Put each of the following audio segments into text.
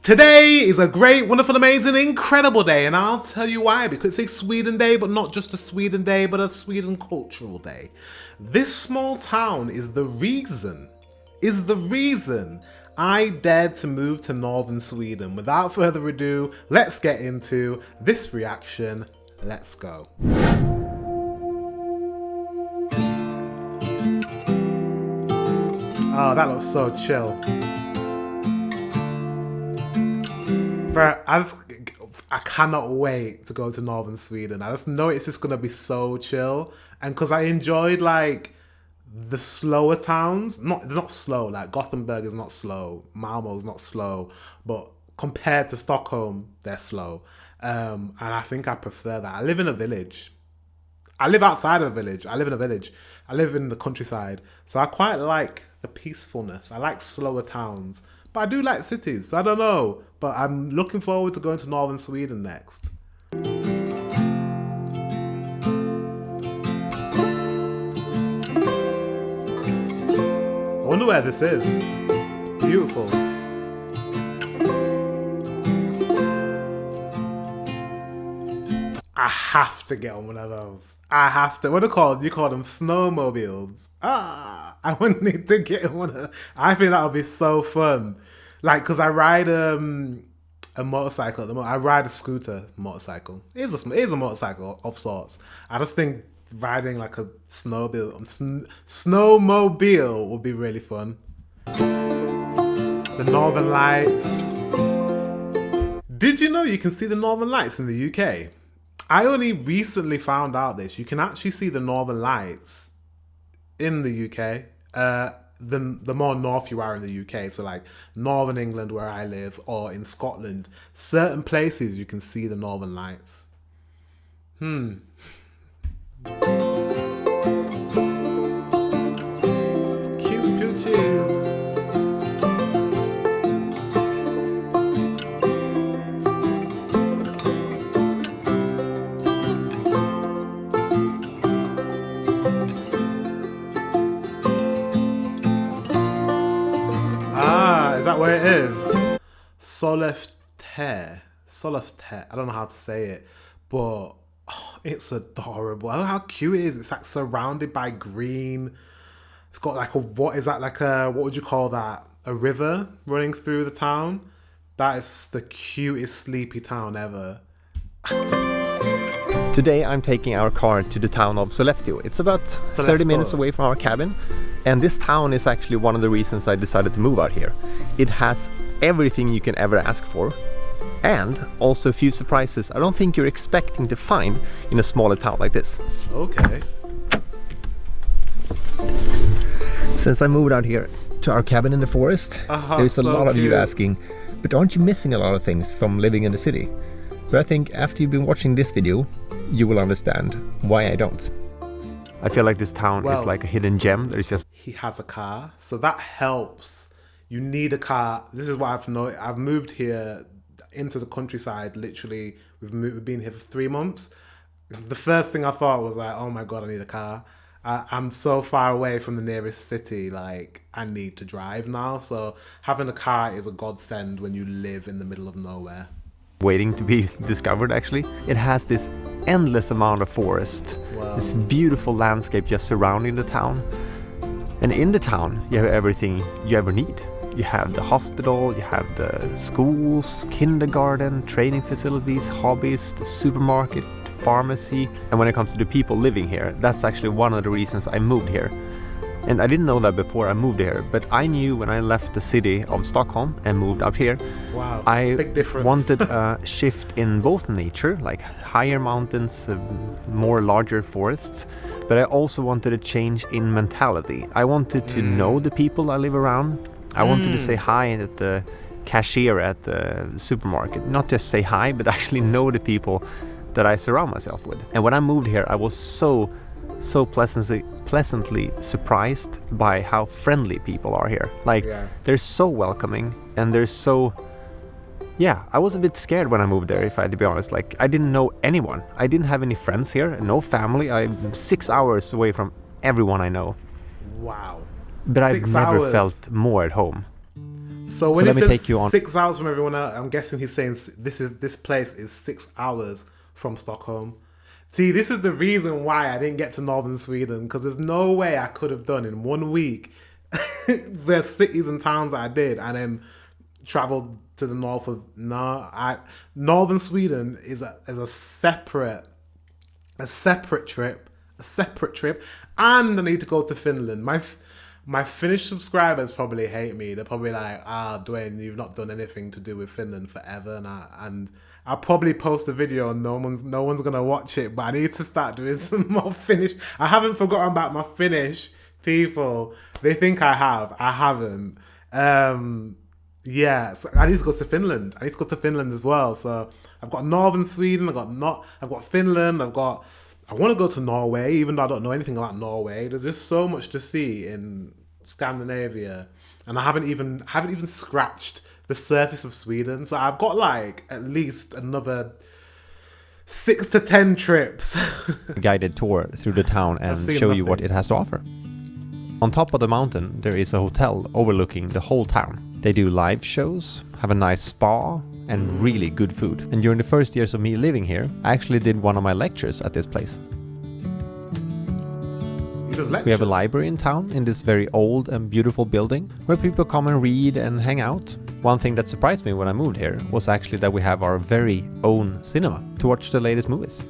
Today is a great, wonderful, amazing, incredible day, and I'll tell you why. Because it's Sweden Day, but not just a Sweden Day, but a Sweden cultural day. This small town is the reason I dared to move to northern Sweden. Without further ado, let's get into this reaction. Let's go. Oh, that looks so chill. I cannot wait to go to northern Sweden. I just know it's just gonna be so chill, and because I enjoyed like the slower towns. They're not slow. Like Gothenburg is not slow. Malmö's not slow, but compared to Stockholm, they're slow. And I think I prefer that. I live in a village. I live outside of a village. I live in a village. I live in the countryside, so I quite like the peacefulness. I like slower towns. But I do like cities, so I don't know. But I'm looking forward to going to northern Sweden next. I wonder where this is. It's beautiful. I have to get on one of those. I have to. What are they called? You call them snowmobiles. I would need to get one of. I think that would be so fun. Like, because I ride a motorcycle at the moment. I ride a scooter motorcycle. It is a motorcycle of sorts. I just think riding like a snowmobile would be really fun. The Northern Lights. Did you know you can see the Northern Lights in the UK? I only recently found out this. You can actually see the Northern Lights in the UK. The more north you are in the UK, so like Northern England where I live, or in Scotland, certain places you can see the Northern Lights. It's cute pooches. Is that where it is? Sollefteå. I don't know how to say it, but it's adorable. I don't know how cute it is. It's like surrounded by green. It's got like what would you call that? A river running through the town. That is the cutest sleepy town ever. Today I'm taking our car to the town of Sollefteå. It's about 30 minutes away from our cabin, and this town is actually one of the reasons I decided to move out here. It has everything you can ever ask for, and also a few surprises I don't think you're expecting to find in a smaller town like this. Okay. Since I moved out here to our cabin in the forest, there's a lot of you asking, but aren't you missing a lot of things from living in the city? But I think after you've been watching this video, you will understand why I don't. I feel like this town is like a hidden gem. There's just... He has a car, so that helps. You need a car. This is what I've noticed. I've moved here into the countryside, literally. We've been here for 3 months. The first thing I thought was like, oh my God, I need a car. I'm so far away from the nearest city, like I need to drive now. So having a car is a godsend when you live in the middle of nowhere. Waiting to be discovered, actually. It has this endless amount of forest. Wow. This beautiful landscape just surrounding the town. And in the town, you have everything you ever need. You have the hospital, you have the schools, kindergarten, training facilities, hobbies, the supermarket, pharmacy. And when it comes to the people living here, that's actually one of the reasons I moved here. And I didn't know that before I moved here, but I knew when I left the city of Stockholm and moved up here, wow, I big difference. wanted a shift in both nature, like higher mountains, more larger forests, but I also wanted a change in mentality. I wanted to know the people I live around. I wanted to say hi at the cashier at the supermarket. Not just say hi, but actually know the people that I surround myself with. And when I moved here, I was so pleasantly surprised by how friendly people are here. Like, they're so welcoming, and they're so... Yeah, I was a bit scared when I moved there, if I had to be honest. Like, I didn't know anyone. I didn't have any friends here, no family. I'm 6 hours away from everyone I know. Wow. But I've never felt more at home. So when let he me says take you on. 6 hours from everyone else, I'm guessing he's saying this place is 6 hours from Stockholm. See, this is the reason why I didn't get to northern Sweden, because there's no way I could have done in 1 week the cities and towns that I did and then traveled to the north of northern Sweden is a separate trip, and I need to go to Finland. My Finnish subscribers probably hate me. They're probably like, Dwayne, you've not done anything to do with Finland forever, and I'll probably post a video and no one's gonna watch it. But I need to start doing some more Finnish. I haven't forgotten about my Finnish people. They think I have. I haven't. Yeah, so I need to go to Finland. I need to go to Finland as well. So I've got northern Sweden. I've got Finland. I want to go to Norway, even though I don't know anything about Norway. There's just so much to see in Scandinavia, and I haven't even scratched the surface of Sweden. So I've got like at least another 6 to 10 trips. Guided tour through the town and show you what it has to offer. On top of the mountain, there is a hotel overlooking the whole town. They do live shows, have a nice spa, and really good food. And during the first years of me living here, I actually did one of my lectures at this place. We have a library in town in this very old and beautiful building where people come and read and hang out. One thing that surprised me when I moved here was actually that we have our very own cinema to watch the latest movies.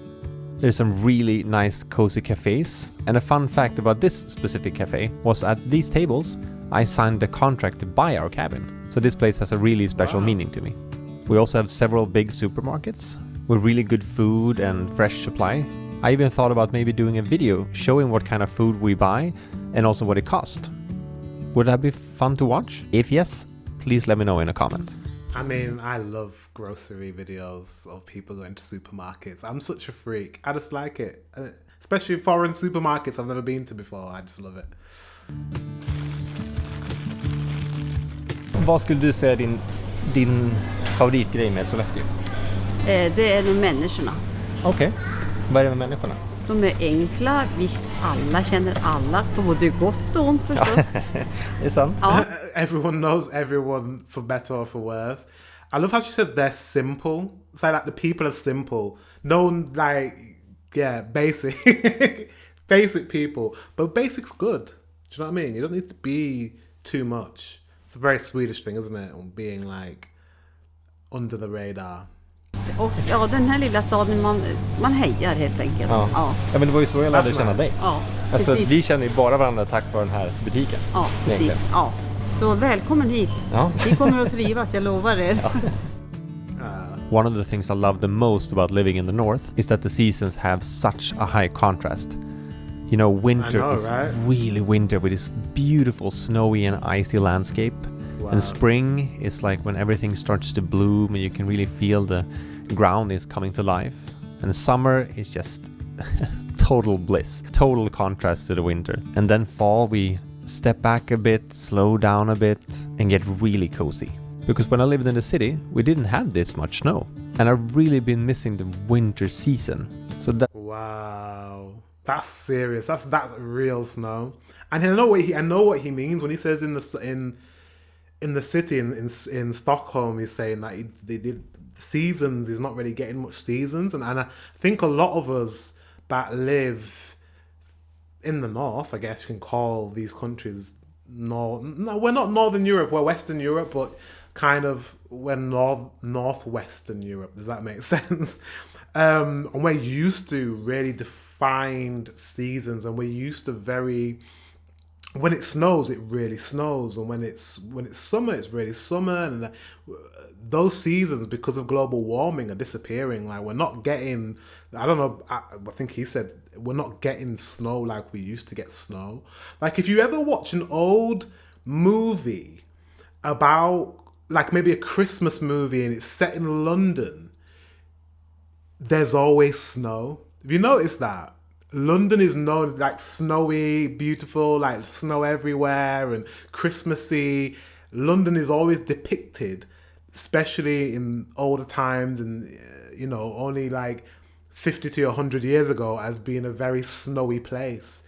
There's some really nice cozy cafes, and a fun fact about this specific cafe was at these tables I signed the contract to buy our cabin. So this place has a really special meaning to me. We also have several big supermarkets with really good food and fresh supply. I even thought about maybe doing a video showing what kind of food we buy and also what it costs. Would that be fun to watch? If yes, please let me know in a comment. I mean, I love grocery videos of people going to supermarkets. I'm such a freak. I just like it. Especially foreign supermarkets I've never been to before. I just love it. Vad skulle du säga din favoritgrej med Sollefteå? Det är de människorna. Okej. Vad är det med människorna? De är enkla, vi alla känner alla, på både gott och ont förstås. Det är sant. Ja. Everyone knows everyone, for better or for worse. I love how she said they're simple. It's like the people are simple. No one, like, yeah, basic. Basic people. But basic's good. Do you know what I mean? You don't need to be too much. It's a very Swedish thing, isn't it? Being like under the radar. Och ja, den här lilla staden, man hejar helt enkelt. Ja, men det var ju så jag lärde känna dig. Ja, alltså, precis. vi känner ju bara varandra tack vare den här butiken. Ja, precis. Egentligen. Ja. Så välkommen hit. Ja. Vi kommer att trivas, jag lovar er. One of the things I love the most about living in the north is that the seasons have such a high contrast. You know, winter is really winter with this beautiful snowy and icy landscape. Wow. And spring is like when everything starts to bloom and you can really feel the ground is coming to life. And summer is just total bliss, total contrast to the winter. And then fall, we step back a bit, slow down a bit, and get really cozy. Because when I lived in the city, we didn't have this much snow. And I've really been missing the winter season. So that... Wow. That's serious. That's real snow. And I know what he means when he says in the city in Stockholm, he's saying that the seasons, he's not really getting much seasons. And I think a lot of us that live in the north, I guess you can call these countries no, we're not Northern Europe, we're Western Europe, but kind of we're Northwestern Europe. Does that make sense? And we're used to really defined seasons, and we're used to when it snows, it really snows, and when it's summer, it's really summer, and those seasons, because of global warming, are disappearing. Like, we're not getting, I don't know, I think he said, we're not getting snow like we used to get snow. Like, if you ever watch an old movie about, like, maybe a Christmas movie and it's set in London, there's always snow. Have you noticed that? London is known as like snowy, beautiful, like snow everywhere and Christmassy. London is always depicted, especially in older times and, you know, only like 50 to 100 years ago, as being a very snowy place.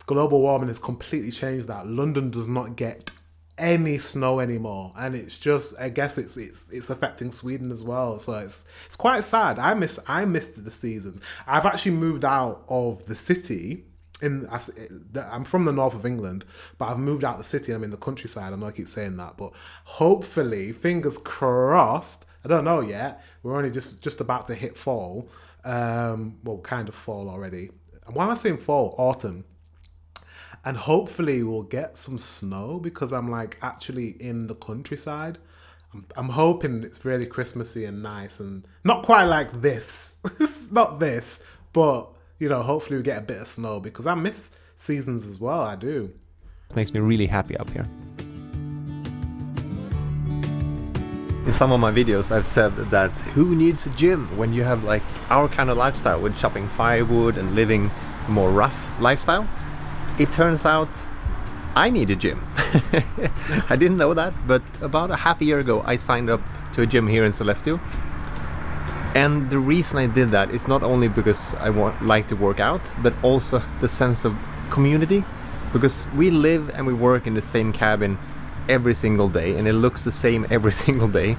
Global warming has completely changed that. London does not get any snow anymore, and it's just, I guess it's affecting Sweden as well, so it's quite sad. I missed the seasons. I've actually moved out of the city. I'm from the north of England, but I've moved out the city. I'm in the countryside. I know I keep saying that, but hopefully, fingers crossed, I don't know yet, we're only just about to hit fall, well, kind of fall already. Why am I saying fall? Autumn. And hopefully we'll get some snow, because I'm like actually in the countryside. I'm hoping it's really Christmassy and nice, and not quite like this. Not this, but you know, hopefully we get a bit of snow, because I miss seasons as well. I do. It makes me really happy up here. In some of my videos I've said that who needs a gym when you have like our kind of lifestyle with chopping firewood and living a more rough lifestyle? It turns out I need a gym. I didn't know that, but about a half a year ago I signed up to a gym here in Sollefteå. And the reason I did that is not only because I like to work out, but also the sense of community. Because we live and we work in the same cabin every single day, and it looks the same every single day.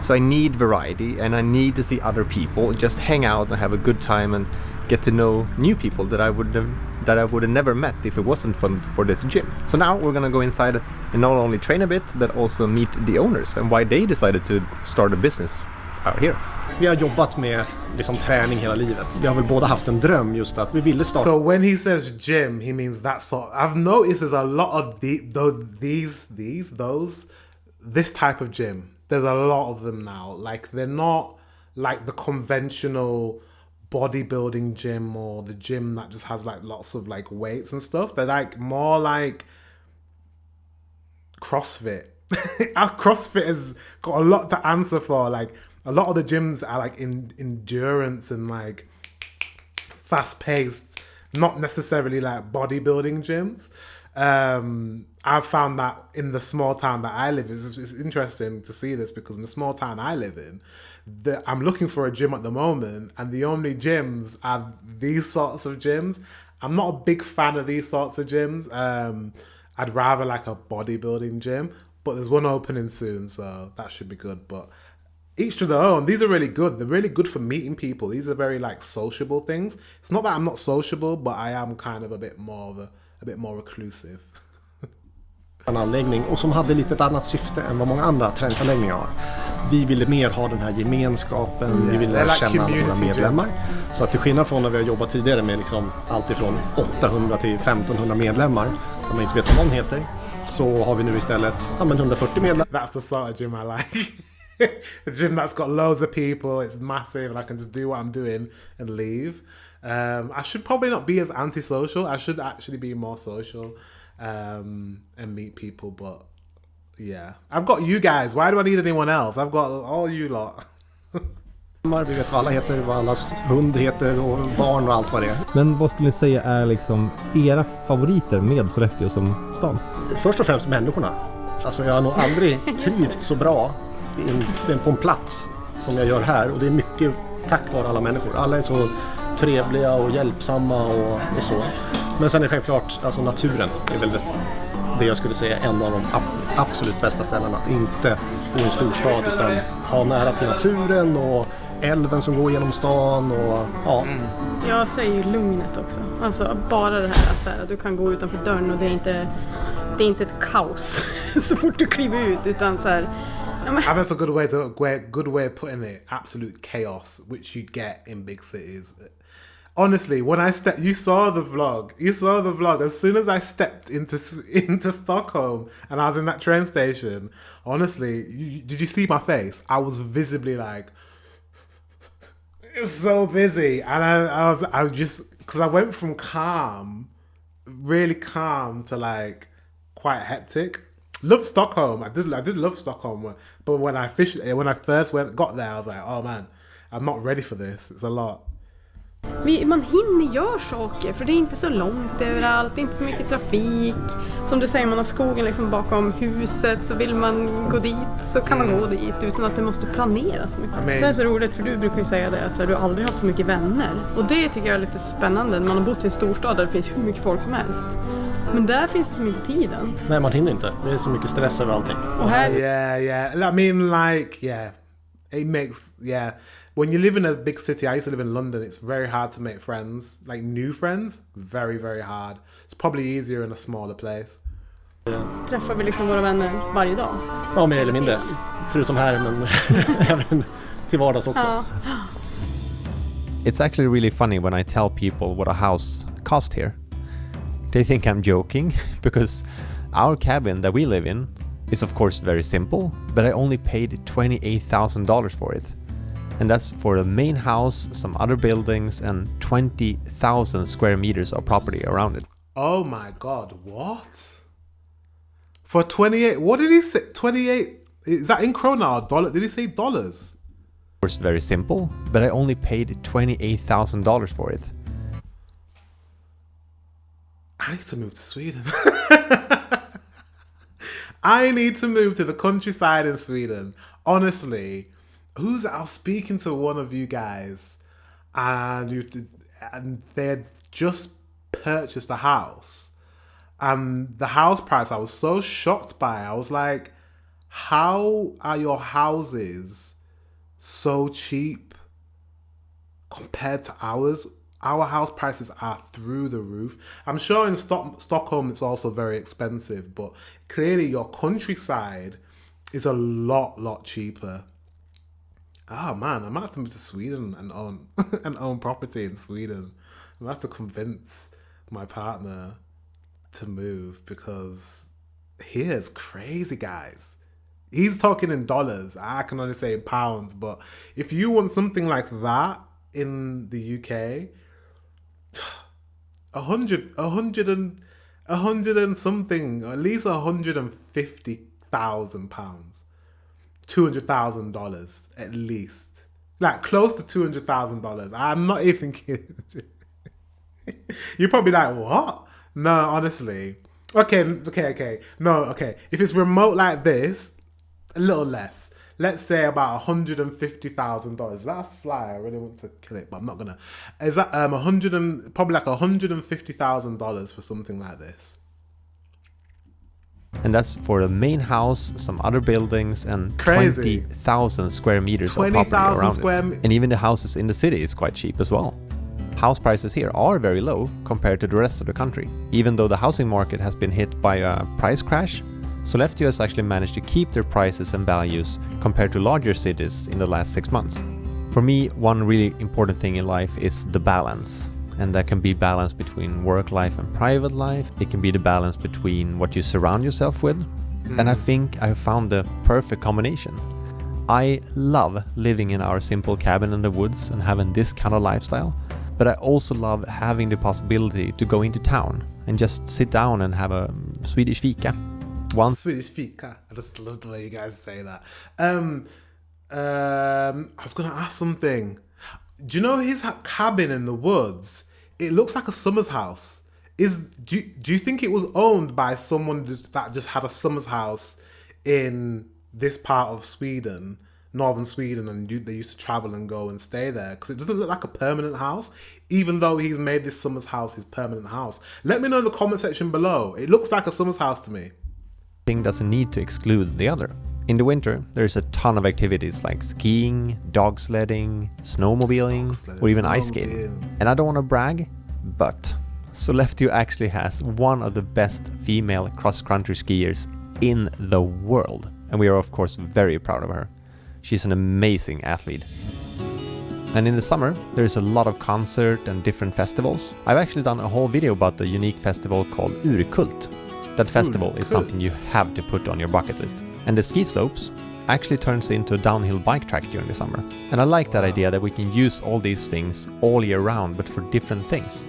So I need variety, and I need to see other people, just hang out and have a good time and get to know new people that I would have never met if it wasn't for this gym. So now we're gonna go inside and not only train a bit, but also meet the owners and why they decided to start a business out here. Vi har jobbat med liksom träning hela livet. Vi har väl båda haft en dröm just att vi ville starta. So when he says gym, he means that sort. I've noticed there's a lot of this type of gym. There's a lot of them now. Like they're not like the conventional bodybuilding gym or the gym that just has like lots of like weights and stuff. They're like more like CrossFit. Our CrossFit has got a lot to answer for. Like a lot of the gyms are like in endurance and like fast paced, not necessarily like bodybuilding gyms. I've found that in the small town that I live in, it's interesting to see this, because in the small town I live in, I'm looking for a gym at the moment, and the only gyms are these sorts of gyms. I'm not a big fan of these sorts of gyms. I'd rather like a bodybuilding gym, but there's one opening soon, so that should be good. But each to their own. These are really good. They're really good for meeting people. These are very like sociable things. It's not that I'm not sociable, but I am kind of a bit more reclusive. En anläggning och som hade lite ett annat syfte än vad många andra träningsanläggningar har. Vi ville mer ha den här gemenskapen, vi ville känna alla våra medlemmar. Så att till skillnad från när vi har jobbat tidigare med liksom allt ifrån 800 till 1500 medlemmar, om man inte vet vad någon heter, så har vi nu istället 140 medlemmar. That's the sort of gym I like. A gym that's got loads of people, it's massive, and I can just do what I'm doing and leave. I should probably not be as antisocial. I should actually be more social and meet people, but yeah. I've got you guys. Why do I need anyone else? I've got all you lot. Vi vet vad alla heter, vad allas hund heter och barn och allt vad det är. Men vad skulle ni säga är liksom era favoriter med Sollefteå som stan? Först och främst människorna. Alltså jag har nog aldrig trivts så bra på en plats som jag gör här, och det är mycket tack vare alla människor. Alla är så trevliga och hjälpsamma och så. Men sen är det självklart, alltså naturen är väl det jag skulle säga en av de absolut bästa ställena. Att inte bo i en storstad utan ha nära till naturen och älven som går genom stan och ja. Jag säger ju lugnet också. Alltså bara det här att så här, du kan gå utanför dörren och det är inte ett kaos så fort du kliver ut, utan så här. That's a good way of putting it. Absolute chaos, which you get in big cities. Honestly, when you saw the vlog. As soon as I stepped into Stockholm and I was in that train station, honestly, did you see my face? I was visibly like, it's so busy, and I was just, because I went from really calm to like quite hectic. Loved Stockholm. I did love Stockholm, but when I first got there, I was like, oh man, I'm not ready for this. It's a lot. Man hinner göra saker, för det är inte så långt överallt, det är inte så mycket trafik. Som du säger, man har skogen liksom bakom huset, så vill man gå dit så kan man gå dit utan att det måste planeras så mycket. Sen är det så roligt, för du brukar ju säga det att du aldrig haft så mycket vänner. Och det tycker jag är lite spännande när man har bott i en storstad där det finns hur mycket folk som helst. Men där finns det så mycket tiden. Nej, man hinner inte. Det är så mycket stress över allting. Och här, Yeah. I mean, like, yeah. It makes, yeah. When you live in a big city, I used to live in London, it's very hard to make friends. Like, new friends, very, very hard. It's probably easier in a smaller place. träffar vi liksom våra vänner varje dag. Ja, mer eller mindre. Förutom här, men även till vardags också. Ja. It's actually really funny when I tell people what a house cost here. They think I'm joking because our cabin that we live in is of course very simple, but I only paid $28,000 for it. And that's for the main house, some other buildings, and 20,000 square meters of property around it. Oh my God, what? For 28, what did he say? 28, is that in krona or dollar? Did he say dollars? Of course, very simple, but I only paid $28,000 for it. I need to move to Sweden. I need to move to the countryside in Sweden. Honestly, I was speaking to one of you guys, and they had just purchased a house, and the house price I was so shocked by. I was like, how are your houses so cheap compared to ours? Our house prices are through the roof. I'm sure in Stockholm it's also very expensive, but clearly your countryside is a lot cheaper. Oh man, I might have to move to Sweden and own and own property in Sweden. I might have to convince my partner to move because here's crazy, guys. He's talking in dollars. I can only say in pounds, but if you want something like that in the UK, 100 and something, at least £150,000, $200,000 at least, like close to $200,000. I'm not even kidding. You're probably like, what? No, honestly. Okay. No, okay. If it's remote like this, a little less. Let's say about $150,000. Is that a fly? I really want to kill it, but I'm not gonna. Is that probably like $150,000 for something like this? And that's for the main house, some other buildings, and Crazy. 20,000 square meters of property 20,000 around square it. And even the houses in the city is quite cheap as well. House prices here are very low compared to the rest of the country. Even though the housing market has been hit by a price crash, Sollefteå has actually managed to keep their prices and values compared to larger cities in the last 6 months. For me, one really important thing in life is the balance. And that can be balance between work life and private life. It can be the balance between what you surround yourself with. And I think I found the perfect combination. I love living in our simple cabin in the woods and having this kind of lifestyle. But I also love having the possibility to go into town and just sit down and have a Swedish fika. Swedish fika. I just love the way you guys say that. I was gonna ask something. Do you know his cabin in the woods? It looks like a summer's house. Do you think it was owned by someone that just had a summer's house in this part of Sweden, northern Sweden, and they used to travel and go and stay there? Because it doesn't look like a permanent house, even though he's made this summer's house his permanent house. Let me know in the comment section below. It looks like a summer's house to me. Thing doesn't need to exclude the other. In the winter, there's a ton of activities like skiing, dog sledding, snowmobiling, or even ice skating. And I don't want to brag, but Sollefteå actually has one of the best female cross-country skiers in the world. And we are of course very proud of her. She's an amazing athlete. And in the summer, there's a lot of concert and different festivals. I've actually done a whole video about the unique festival called Urkult. That festival is something you have to put on your bucket list. And the ski slopes actually turns into a downhill bike track during the summer. And I like that idea that we can use all these things all year round, but for different things.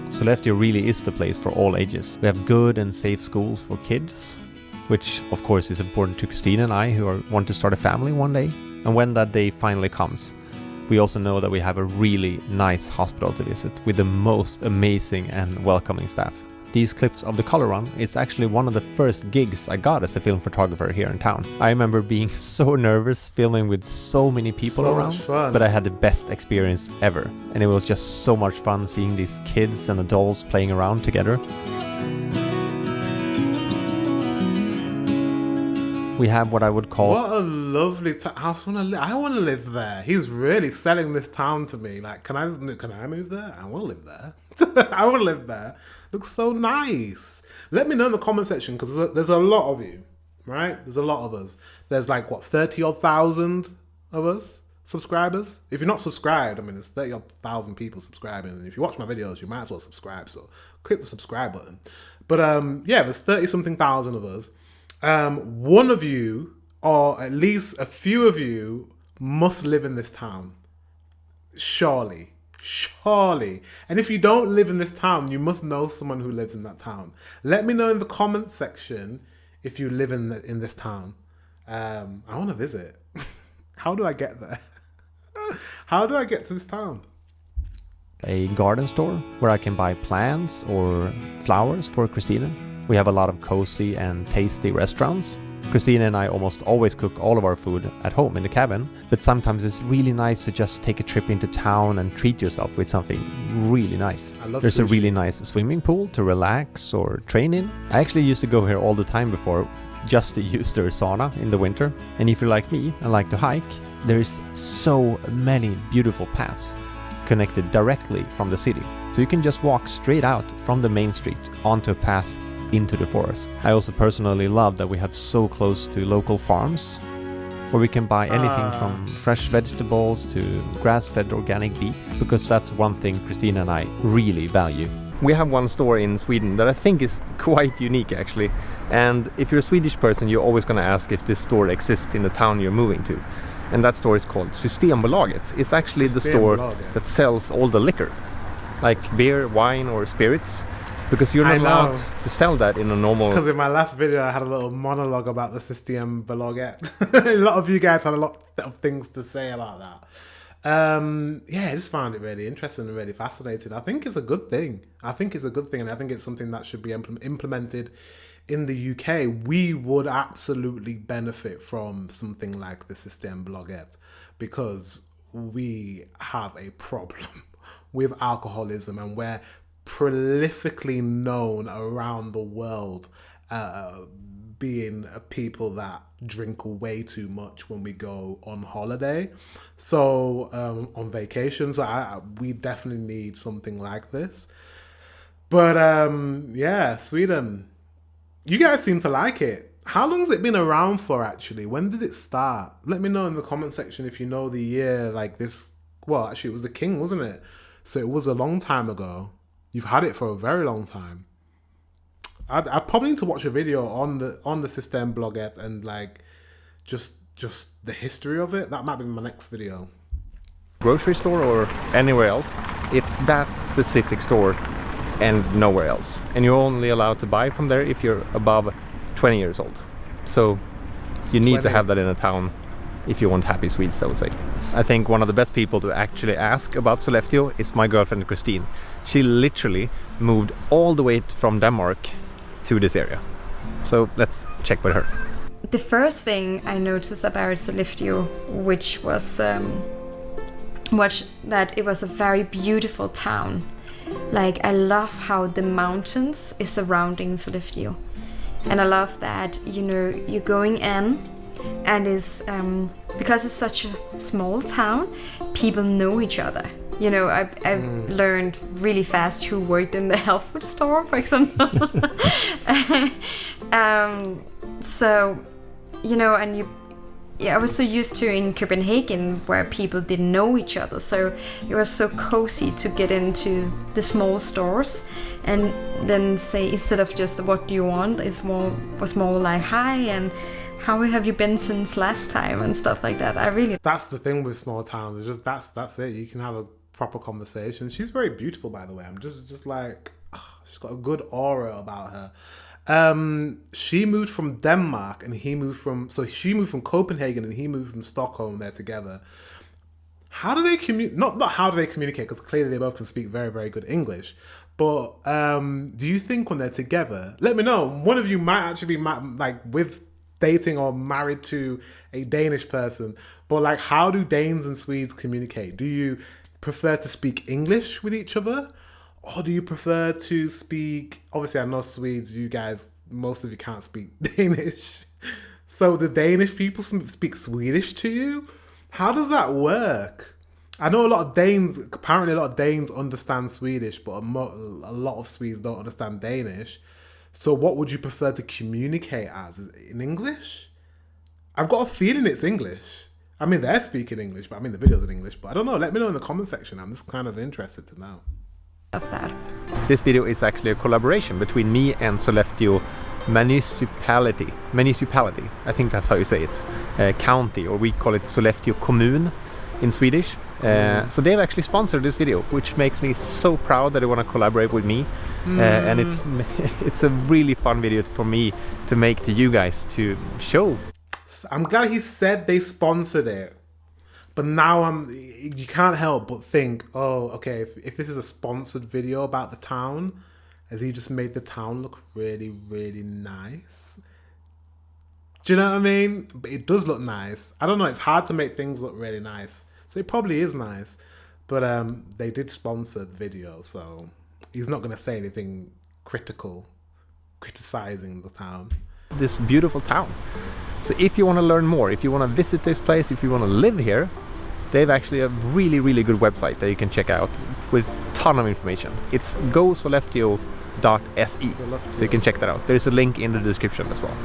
Sollefteå really is the place for all ages. We have good and safe schools for kids, which of course is important to Christine and I, who want to start a family one day. And when that day finally comes, we also know that we have a really nice hospital to visit with the most amazing and welcoming staff. These clips of the color run is actually one of the first gigs I got as a film photographer here in town. I remember being so nervous filming with so many people around, but I had the best experience ever. And it was just so much fun seeing these kids and adults playing around together. We have what I would call... What a lovely house. I want to live there. He's really selling this town to me. Like, can I move there? I want to live there. I want to live there. Looks so nice. Let me know in the comment section, because there's a lot of you, right? There's a lot of us. There's like, what, 30,000 of us subscribers? If you're not subscribed, I mean, there's 30,000 people subscribing. And if you watch my videos, you might as well subscribe. So click the subscribe button. But yeah, there's 30-something thousand of us. One of you, or at least a few of you, must live in this town. Surely. And if you don't live in this town, you must know someone who lives in that town. Let me know in the comments section if you live in this town. I want to visit. How do I get there? How do I get to this town? A garden store where I can buy plants or flowers for Christina. We have a lot of cozy and tasty restaurants. Christina and I almost always cook all of our food at home in the cabin, but sometimes it's really nice to just take a trip into town and treat yourself with something really nice. There's sushi. A really nice swimming pool to relax or train in. I actually used to go here all the time before, just to use their sauna in the winter. And if you're like me and like to hike, there's so many beautiful paths connected directly from the city. So you can just walk straight out from the main street onto a path into the forest. I also personally love that we have so close to local farms where we can buy anything from fresh vegetables to grass-fed organic beef, because that's one thing Christina and I really value. We have one store in Sweden that I think is quite unique actually, and if you're a Swedish person, you're always going to ask if this store exists in the town you're moving to. And that store is called Systembolaget. It's actually the store that sells all the liquor, like beer, wine or spirits. Because you're not allowed to sell that in a normal... Because in my last video I had a little monologue about the Systembolaget. A lot of you guys had a lot of things to say about that. Yeah, I just found it really interesting and really fascinating. I think it's a good thing. And I think it's something that should be implemented in the UK. We would absolutely benefit from something like the Systembolaget, because we have a problem with alcoholism, and we're prolifically known around the world being people that drink way too much when we go on holiday, so on vacation. So we definitely need something like this. But yeah, Sweden, you guys seem to like it. How long has it been around for actually? When did it start? Let me know in the comment section if you know the year. Like this, well, actually it was the king, wasn't it? So it was a long time ago. You've had it for a very long time. I probably need to watch a video on the Systembolaget and like just the history of it. That might be my next video. Grocery store or anywhere else, it's that specific store and nowhere else. And you're only allowed to buy from there if you're above 20 years old. So you need to have that in a town if you want happy Swedes, I would say. I think one of the best people to actually ask about Sollefteå is my girlfriend Christine. She literally moved all the way from Denmark to this area. So let's check with her. The first thing I noticed about Sollefteå, which was that it was a very beautiful town. Like, I love how the mountains is surrounding Sollefteå. And I love that, you know, you're going in and it's because it's such a small town, people know each other. You know, I've learned really fast who worked in the health food store, for example. So, you know, and I was so used to in Copenhagen where people didn't know each other. So it was so cozy to get into the small stores and then say, instead of just what do you want, was more like hi and how have you been since last time and stuff like that. That's the thing with small towns. It's just that's it. You can have a proper conversation. She's very beautiful, by the way. I'm just like, she's got a good aura about her. She moved from Denmark and she moved from Copenhagen and he moved from Stockholm. They're together. How do they communicate? Not how do they communicate, because clearly they both can speak very, very good English. But do you think when they're together, let me know, one of you might actually be like with dating or married to a Danish person, but like, how do Danes and Swedes communicate? Do you prefer to speak English with each other, or do you prefer to speak, obviously I know Swedes, you guys, most of you can't speak Danish, So the Danish people speak Swedish to you? How does that work? I know apparently a lot of Danes understand Swedish, but a lot of Swedes don't understand Danish. So what would you prefer to communicate as? Is it in English? I've got a feeling it's English. I mean, they're speaking English, but I mean, the video's in English. But I don't know. Let me know in the comment section. I'm just kind of interested to know. Of that. This video is actually a collaboration between me and Sollefteå municipality. I think that's how you say it. County, or we call it Sollefteå kommun in Swedish. So they've actually sponsored this video, which makes me so proud that they want to collaborate with me. And it's a really fun video for me to make to you guys to show. I'm glad he said they sponsored it. But now you can't help but think, oh, okay, if this is a sponsored video about the town, has he just made the town look really, really nice? Do you know what I mean? But it does look nice. I don't know, it's hard to make things look really nice. So it probably is nice. But they did sponsor the video, so he's not going to say anything criticizing the town. This beautiful town. So if you want to learn more, if you want to visit this place, if you want to live here, they have actually a really, really good website that you can check out with a ton of information. It's gosollefteå.se, so you can check that out. There's a link in the description as well.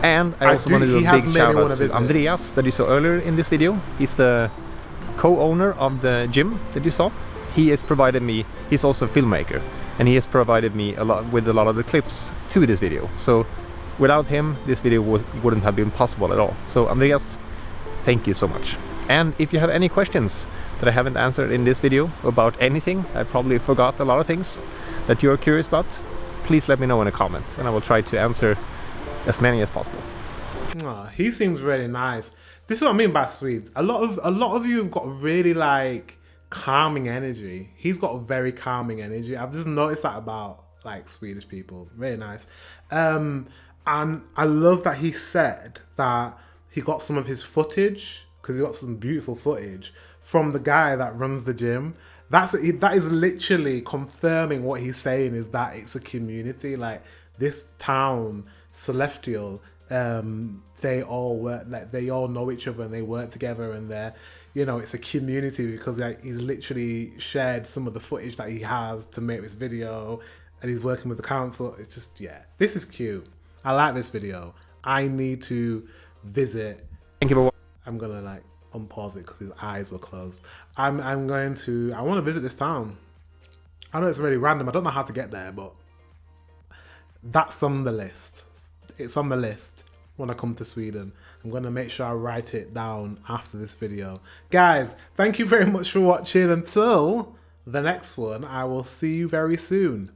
And I also want to do a big shout out to Andreas that you saw earlier in this video. He's the co-owner of the gym that you saw. He has provided me, he's also a filmmaker, and he has provided me with a lot of the clips to this video. So without him, this video wouldn't have been possible at all. So Andreas, thank you so much. And if you have any questions that I haven't answered in this video about anything, I probably forgot a lot of things that you are curious about, please let me know in a comment and I will try to answer as many as possible. Oh, he seems really nice. This is what I mean by Swedes. A lot of you have got really like calming energy. He's got a very calming energy. I've just noticed that about like Swedish people. Really nice. And I love that he said that he got some of his footage, because he got some beautiful footage from the guy that runs the gym. That is literally confirming what he's saying, is that it's a community. Like this town, Sollefteå, they all work, like they all know each other and they work together, and they're, you know, it's a community because like, he's literally shared some of the footage that he has to make this video, and he's working with the council. It's just, yeah, this is cute. I like this video. I need to visit. Thank you for watching. I'm gonna like unpause it because his eyes were closed. I want to visit this town. I know it's really random. I don't know how to get there, but that's on the list. It's on the list when I come to Sweden. I'm gonna make sure I write it down after this video. Guys, thank you very much for watching. Until the next one, I will see you very soon.